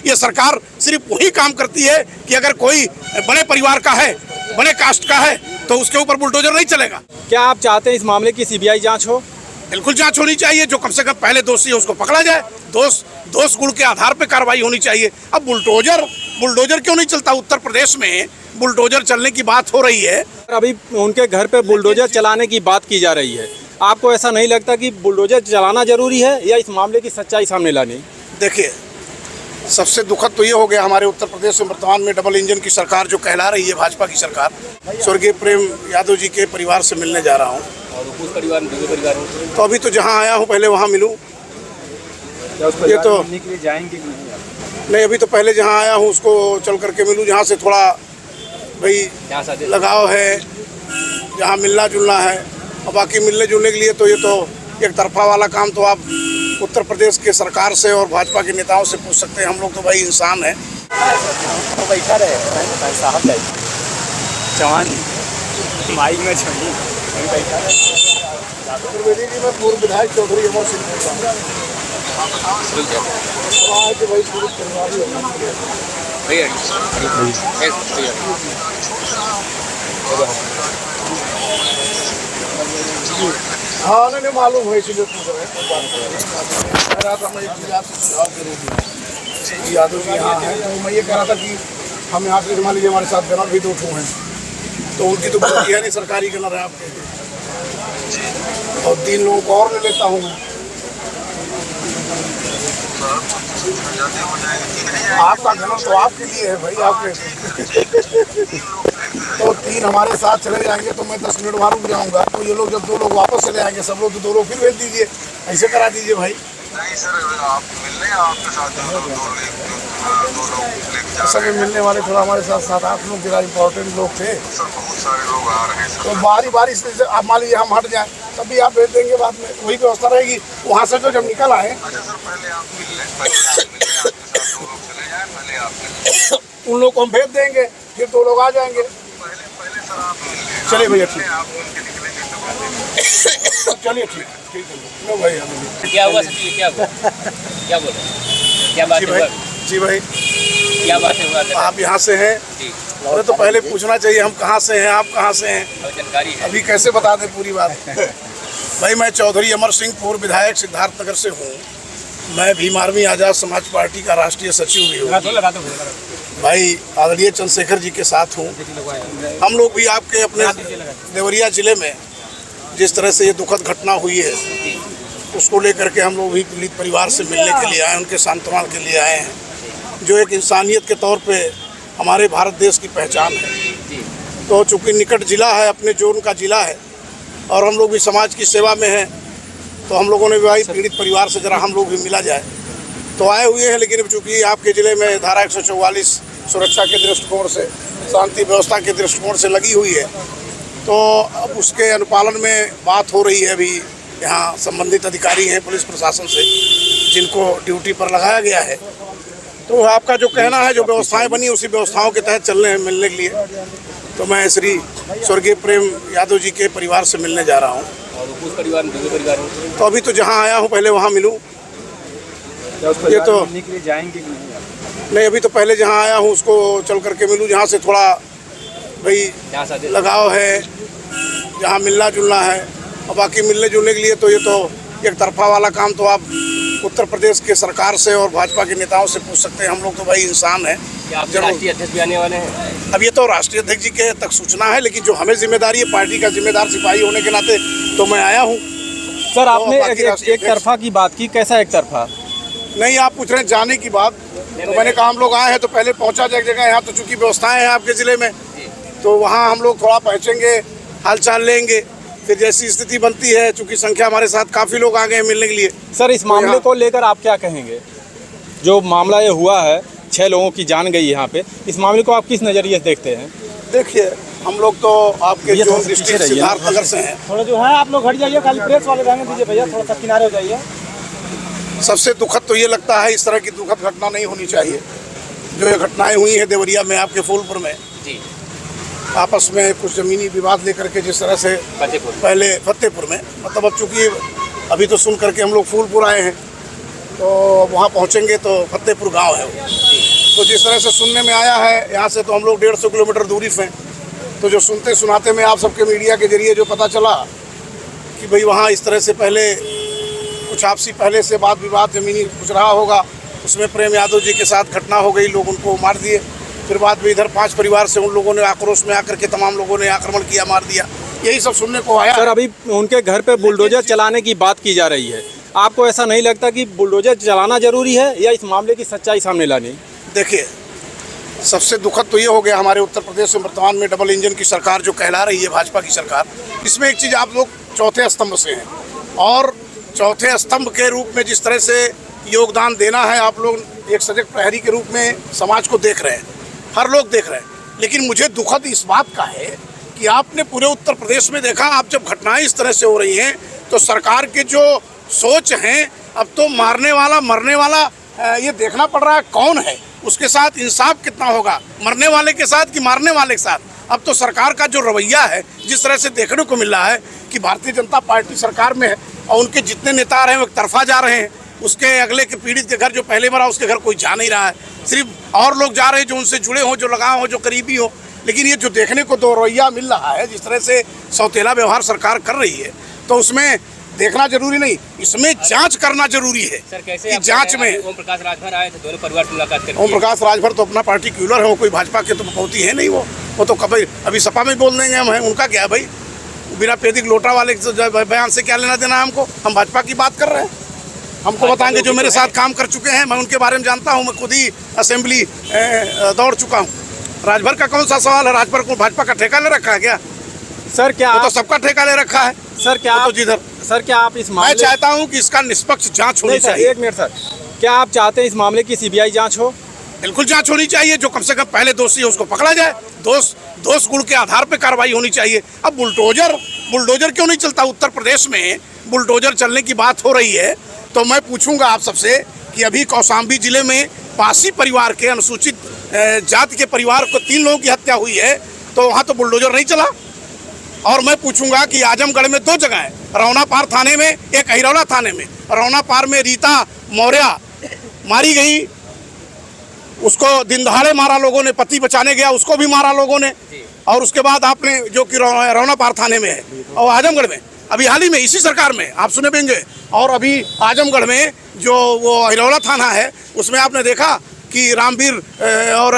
ये सरकार सिर्फ वही काम करती है कि अगर कोई बड़े परिवार का है, बड़े कास्ट का है, तो उसके ऊपर बुलडोजर नहीं चलेगा। क्या आप चाहते हैं इस मामले की सीबीआई जांच हो? बिल्कुल जांच होनी चाहिए। जो कम से कम पहले दोषी है उसको पकड़ा जाए। दोष गुण के आधार पर कार्रवाई होनी चाहिए। अब बुलडोजर क्यों नहीं चलता? उत्तर प्रदेश में बुलडोजर चलने की बात हो रही है। अभी उनके घर पे बुलडोजर चलाने की बात की जा रही है। आपको ऐसा नहीं लगता कि बुलडोजर चलाना जरूरी है या इस मामले की सच्चाई सामने लानी? देखिए, सबसे दुखद तो ये हो गया हमारे उत्तर प्रदेश में वर्तमान में डबल इंजन की सरकार जो कहला रही है, भाजपा की सरकार। स्वर्गीय प्रेम यादव जी के परिवार से मिलने जा रहा हूँ। उस परिवार में तो अभी तो जहाँ आया हूँ पहले वहाँ मिलूँ। ये तो जाएंगे नहीं, अभी तो पहले जहाँ आया हूँ उसको चल करके मिलूँ, जहाँ से थोड़ा भाई लगाव है, जहाँ मिलना जुलना है। और बाकी मिलने जुलने के लिए तो ये तो एक तरफा वाला काम तो आप उत्तर प्रदेश के सरकार से और भाजपा के नेताओं से पूछ सकते हैं। हम लोग तो भाई इंसान हैं। तो बैठा रहे साहब चौहान माइक में बैठा त्रिवेदी जी, मैं पूर्व विधायक चौधरी अमर सिंह बोल रहा हूँ। हाँ, नहीं मालूम है, इसलिए पूछ रहे हैं। मैं एक चीज़ आपसे सुझाव जरूर दूँ। यादव जी यहाँ हैं, तो मैं ये कह रहा था कि हम यहाँ से मान लीजिए हमारे साथ गनर भी 2 हैं, तो उनकी तो गलती है नहीं, सरकारी गनर है आपके, और 3 लोगों को और ले लेता हूँ मैं। आपका गनर तो आपके लिए है भाई, आपके तो 3 हमारे साथ चले जाएंगे तो मैं 10 मिनट वहाँ रुक जाऊँगा। तो ये लोग जब 2 लोग वापस चले आएंगे, सब लोग तो 2 लोग फिर भेज दीजिए, ऐसे करा दीजिए भाई। नहीं सर, आप मिलने आपके साथ 2 लोग लेके असल में मिलने वाले थोड़ा हमारे साथ 7-8 लोग जरा इम्पोर्टेंट लोग थे। सर, बहुत सारे लोग आ रहे हैं सर। तो बारी से आप मान लीजिए हम हट जाएं, तब भी आप भेज देंगे बाद में, वही व्यवस्था रहेगी। वहाँ से तो जब निकल आए। अच्छा सर, पहले आप मिल लें, आपके साथ 2 लोग चले जाएं, पहले आप उन लोग को हम भेज देंगे, फिर 2 लोग आ जाएंगे। पहले सर आप मिल लें। चलिए भैया, ठीक, आप मिल के निकलेंगे तो चलिए ठीक है। लो भाई, क्या हुआ सर? क्या हुआ? क्या बोले? क्या बात हुआ? जी भाई, क्या बात हुआ? आप यहाँ से हैं? अरे तो पहले पूछना चाहिए हम कहाँ से हैं, आप कहाँ से हैं। जानकारी है अभी कैसे बता दें पूरी बात? भाई, मैं चौधरी अमर सिंह, पूर्व विधायक सिद्धार्थनगर से हूँ। मैं भीम आर्मी आज़ाद समाज पार्टी का राष्ट्रीय सचिव भी हूँ। भाई, आदरणीय चंद्रशेखर जी के साथ हूँ। हम लोग भी आपके अपने देवरिया जिले में जिस तरह से ये दुखद घटना हुई है, उसको लेकर के हम लोग भी पीड़ित परिवार से मिलने के लिए आए, उनके सांत्वना के लिए आए हैं, जो एक इंसानियत के तौर पे हमारे भारत देश की पहचान है। तो चूँकि निकट ज़िला है, अपने जोन का ज़िला है, और हम लोग भी समाज की सेवा में हैं, तो हम लोगों ने भी भाई पीड़ित परिवार से ज़रा हम लोग भी मिला जाए तो आए हुए हैं। लेकिन चूँकि आपके ज़िले में धारा 144 सुरक्षा के दृष्टिकोण से, शांति व्यवस्था के दृष्टिकोण से लगी हुई है, तो अब उसके अनुपालन में बात हो रही है। अभी यहाँ संबंधित अधिकारी हैं पुलिस प्रशासन से, जिनको ड्यूटी पर लगाया गया है। तो आपका जो कहना है, जो व्यवस्थाएं बनी उसी व्यवस्थाओं के तहत चलने हैं मिलने के लिए। तो मैं श्री स्वर्गीय प्रेम यादव जी के परिवार से मिलने जा रहा हूँ। उस परिवार में तो अभी तो जहाँ आया हूँ पहले वहाँ मिलूँ। ये तो जाएंगे नहीं, अभी तो पहले जहाँ आया हूँ उसको चल करके मिलूँ, जहाँ से थोड़ा भाई लगाव है, जहाँ मिलना जुलना है। और बाकी मिलने जुलने के लिए तो ये तो एक तरफा वाला काम तो आप उत्तर प्रदेश के सरकार से और भाजपा के नेताओं से पूछ सकते हैं। हम लोग तो भाई इंसान हैं। राष्ट्रीय अध्यक्ष भी आने वाले हैं? अब ये तो राष्ट्रीय अध्यक्ष जी के तक सूचना है, लेकिन जो हमें जिम्मेदारी है, पार्टी का जिम्मेदार सिपाही होने के नाते तो मैं आया हूँ। सर, आपने एक तरफा की बात की, कैसा एक तरफा? नहीं, आप पूछ रहे हैं जाने की बात, तो मैंने कहा हम लोग आए हैं तो पहले पहुँचा जाए जगह। यहाँ तो चूँकि व्यवस्थाएँ हैं आपके ज़िले में, तो वहाँ हम लोग थोड़ा पहुँचेंगे, हालचाल लेंगे, फिर जैसी स्थिति बनती है। चूँकि संख्या हमारे साथ काफ़ी लोग आ गए हैं मिलने के लिए। सर, इस मामले को लेकर आप क्या कहेंगे? जो मामला ये हुआ है, 6 लोगों की जान गई यहाँ पे, इस मामले को आप किस नज़रिए से देखते हैं? देखिए, हम लोग तो आपके जो डिस्ट्रिक्ट सिद्धार्थनगर से हैं। थोड़ा जो है आप लोग हट जाइए, खाली प्रेस वाले रहने दीजिए भैया, थोड़ा सा किनारे हो जाइए। सबसे दुखद तो ये लगता है, इस तरह की दुखद घटना नहीं होनी चाहिए। जो ये घटनाएं हुई हैं देवरिया में, आपके फूलपुर में, आपस में कुछ ज़मीनी विवाद लेकर के, जिस तरह से पहले फतेहपुर में, मतलब अब चूँकि अभी तो सुन करके हम लोग फूलपुर आए हैं, तो वहाँ पहुँचेंगे तो फतेहपुर गांव है वो। तो जिस तरह से सुनने में आया है, यहाँ से तो हम लोग 150 किलोमीटर दूरी पे हैं, तो जो सुनते सुनाते में आप सबके मीडिया के जरिए जो पता चला कि भाई वहाँ इस तरह से पहले कुछ आपसी पहले से वाद विवाद ज़मीनी कुछ रहा होगा, उसमें प्रेम यादव जी के साथ घटना हो गई, लोग उनको मार दिए। फिर बाद में इधर 5 परिवार से उन लोगों ने आक्रोश में आकर के तमाम लोगों ने आक्रमण किया, मार दिया, यही सब सुनने को आया। सर, अभी उनके घर पे बुलडोजर चलाने की बात की जा रही है, आपको ऐसा नहीं लगता कि बुलडोजर चलाना जरूरी है या इस मामले की सच्चाई सामने लानी? देखिए, सबसे दुखद तो ये हो गया हमारे उत्तर प्रदेश में वर्तमान में डबल इंजन की सरकार जो कहला रही है भाजपा की सरकार, इसमें एक चीज़ आप लोग चौथे स्तंभ से हैं और चौथे स्तंभ के रूप में जिस तरह से योगदान देना है, आप लोग एक सजग प्रहरी के रूप में समाज को देख रहे हैं, हर लोग देख रहे हैं। लेकिन मुझे दुखद इस बात का है कि आपने पूरे उत्तर प्रदेश में देखा, आप जब घटनाएं इस तरह से हो रही हैं तो सरकार के जो सोच हैं, अब तो मारने वाला मरने वाला ये देखना पड़ रहा है कौन है, उसके साथ इंसाफ कितना होगा, मरने वाले के साथ कि मारने वाले के साथ। अब तो सरकार का जो रवैया है, जिस तरह से देखने को मिल रहा है कि भारतीय जनता पार्टी सरकार में है और उनके जितने नेता रहे हैं वो एक तरफा जा रहे हैं, उसके अगले के पीड़ित के घर जो पहले मरा उसके घर कोई जा नहीं रहा है, सिर्फ और लोग जा रहे हैं जो उनसे जुड़े हों, जो लगाव हो, जो करीबी हो। लेकिन ये जो देखने को दो रवैया मिल रहा है, जिस तरह से सौतेला व्यवहार सरकार कर रही है, तो उसमें देखना जरूरी नहीं, इसमें जांच करना जरूरी है। सर, कैसे कि जांच में ओम प्रकाश राजभर आए थे, दोनों परिवार से मुलाकात करके। ओम प्रकाश राजभर तो अपना पार्टी क्यूलर है, वो कोई भाजपा के तो पहुँची है नहीं, वो तो कभी अभी सपा में बोल देंगे हम हैं, उनका क्या है भाई, बिना पेदिक लोटा वाले बयान से क्या लेना देना हमको, हम भाजपा की बात कर रहे हैं। हमको बताएंगे जो मेरे साथ काम कर चुके हैं, मैं उनके बारे में जानता हूँ, मैं खुद ही असेंबली दौड़ चुका हूँ। राजभर का कौन सा सवाल है, राजभर को भाजपा का ठेका ले रखा है क्या? सर, क्या वो तो सबका ठेका ले रखा है। सर, क्या तो जिधर सर, क्या आप इस मैं मामले चाहता हूं कि इसका निष्पक्ष जांच होनी चाहिए। एक मिनट सर, क्या आप चाहते हैं इस मामले की सीबीआई जांच हो? बिल्कुल जांच होनी चाहिए, जो कम से कम पहले दोषी है उसको पकड़ा जाए, दोष गुण के आधार पर कार्रवाई होनी चाहिए। अब बुलडोजर क्यों नहीं चलता? उत्तर प्रदेश में बुलडोजर चलने की बात हो रही है, तो मैं पूछूंगा आप सबसे कि अभी कौशाम्बी जिले में पासी परिवार के अनुसूचित जाति के परिवार को 3 लोगों की हत्या हुई है, तो वहाँ तो बुलडोजर नहीं चला। और मैं पूछूंगा कि आजमगढ़ में 2 जगह है, रौना पार थाने में, एक अहिरौला थाने में। रौना पार में रीता मौर्य मारी गई, उसको दिन दहाड़े मारा लोगों ने, पति बचाने गया उसको भी मारा लोगों ने। और उसके बाद आपने जो कि रौना पार थाने में है, और आजमगढ़ में अभी हाल ही में इसी सरकार में आप सुने होंगे, और अभी आजमगढ़ में जो वो अहिरौला थाना है उसमें आपने देखा कि रामवीर और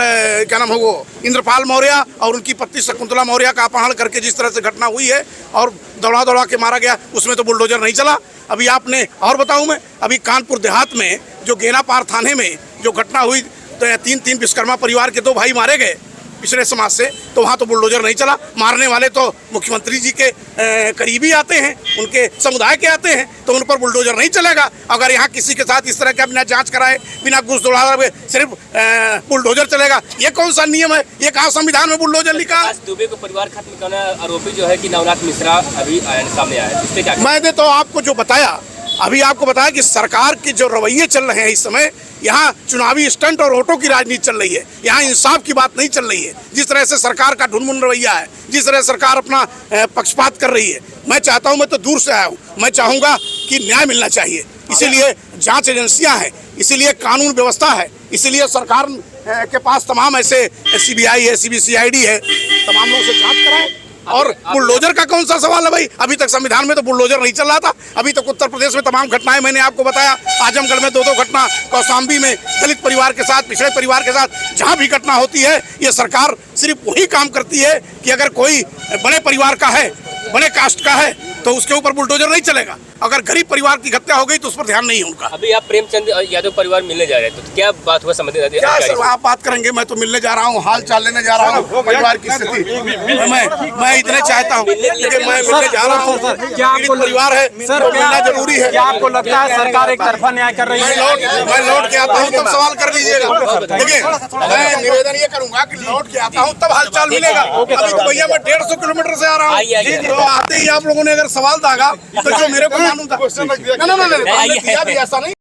क्या नाम है वो इंद्रपाल मौर्य और उनकी पत्नी शकुंतला मौर्य का अपहरण करके जिस तरह से घटना हुई है और दौड़ा के मारा गया, उसमें तो बुलडोजर नहीं चला। अभी आपने और बताऊं मैं, अभी कानपुर देहात में जो गेना पार थाने में जो घटना हुई, तो 3 विश्वकर्मा परिवार के 2 भाई मारे गए पिछड़े समाज से, तो वहाँ तो बुलडोजर नहीं चला। मारने वाले तो मुख्यमंत्री जी के करीबी आते हैं, उनके समुदाय के आते हैं, तो उन पर बुलडोजर नहीं चलेगा। अगर यहाँ किसी के साथ इस तरह का बिना जांच कराए, बिना घूस दौड़ाए सिर्फ बुलडोजर चलेगा, ये कौन सा नियम है? ये कहाँ संविधान में बुलडोजर लिखा है? दुबे को परिवार खत्म करना आरोपी जो है कि नवनाथ मिश्रा अभी सामने आया है, इस पे क्या? मैंने तो आपको जो बताया, अभी आपको बताया कि सरकार के जो रवैये चल रहे हैं इस समय, यहाँ चुनावी स्टंट और वोटों की राजनीति चल रही है, यहाँ इंसाफ की बात नहीं चल रही है। जिस तरह से सरकार का ढुनमुन रवैया है, जिस तरह सरकार अपना पक्षपात कर रही है, मैं चाहता हूँ, मैं तो दूर से आया हूँ, मैं चाहूँगा कि न्याय मिलना चाहिए। इसीलिए जांच एजेंसियाँ हैं, इसीलिए कानून व्यवस्था है, इसीलिए सरकार के पास तमाम ऐसे CBI है, CBCID है, तमाम लोगों से जाँच कराएं। और बुलडोजर का कौन सा सवाल है भाई? अभी तक संविधान में तो बुलडोजर नहीं चल रहा था। अभी तक उत्तर प्रदेश में तमाम घटनाएं मैंने आपको बताया, आजमगढ़ में 2 घटना, कौशाम्बी में दलित परिवार के साथ, पिछड़े परिवार के साथ, जहां भी घटना होती है, ये सरकार सिर्फ वही काम करती है कि अगर कोई बड़े परिवार का है, बड़े कास्ट का है, तो उसके ऊपर बुलडोजर नहीं चलेगा। अगर गरीब परिवार की हत्या हो गई तो उस पर ध्यान नहीं है उनका। अभी आप प्रेमचंद यादव परिवार मिलने जा रहे हैं, तो क्या बात हुआ समझ? क्या सर आप बात करेंगे? मैं तो मिलने जा रहा हूँ, हाल चाल लेने जा रहा हूँ, परिवार की स्थिति मैं इतने चाहता हूँ कि मैं मिलने जा रहा हूँ। क्या आपको परिवार है सर, तो मिलना जरूरी है। क्या आपको लगता है सरकार एक तरफा न्याय कर रही है? मैं लौट के आता हूँ तब सवाल कर लीजिएगा। देखिए, मैं निवेदन ये करूंगा कि लौट के आता हूँ तब हाल चाल मिलेगा। अभी तो भैया मैं 150 किलोमीटर से आ रहा हूँ, तो आते ही आप लोगों ने अगर सवाल दागा तो जो मेरे को मालूम था, ना दिया भी ऐसा नहीं।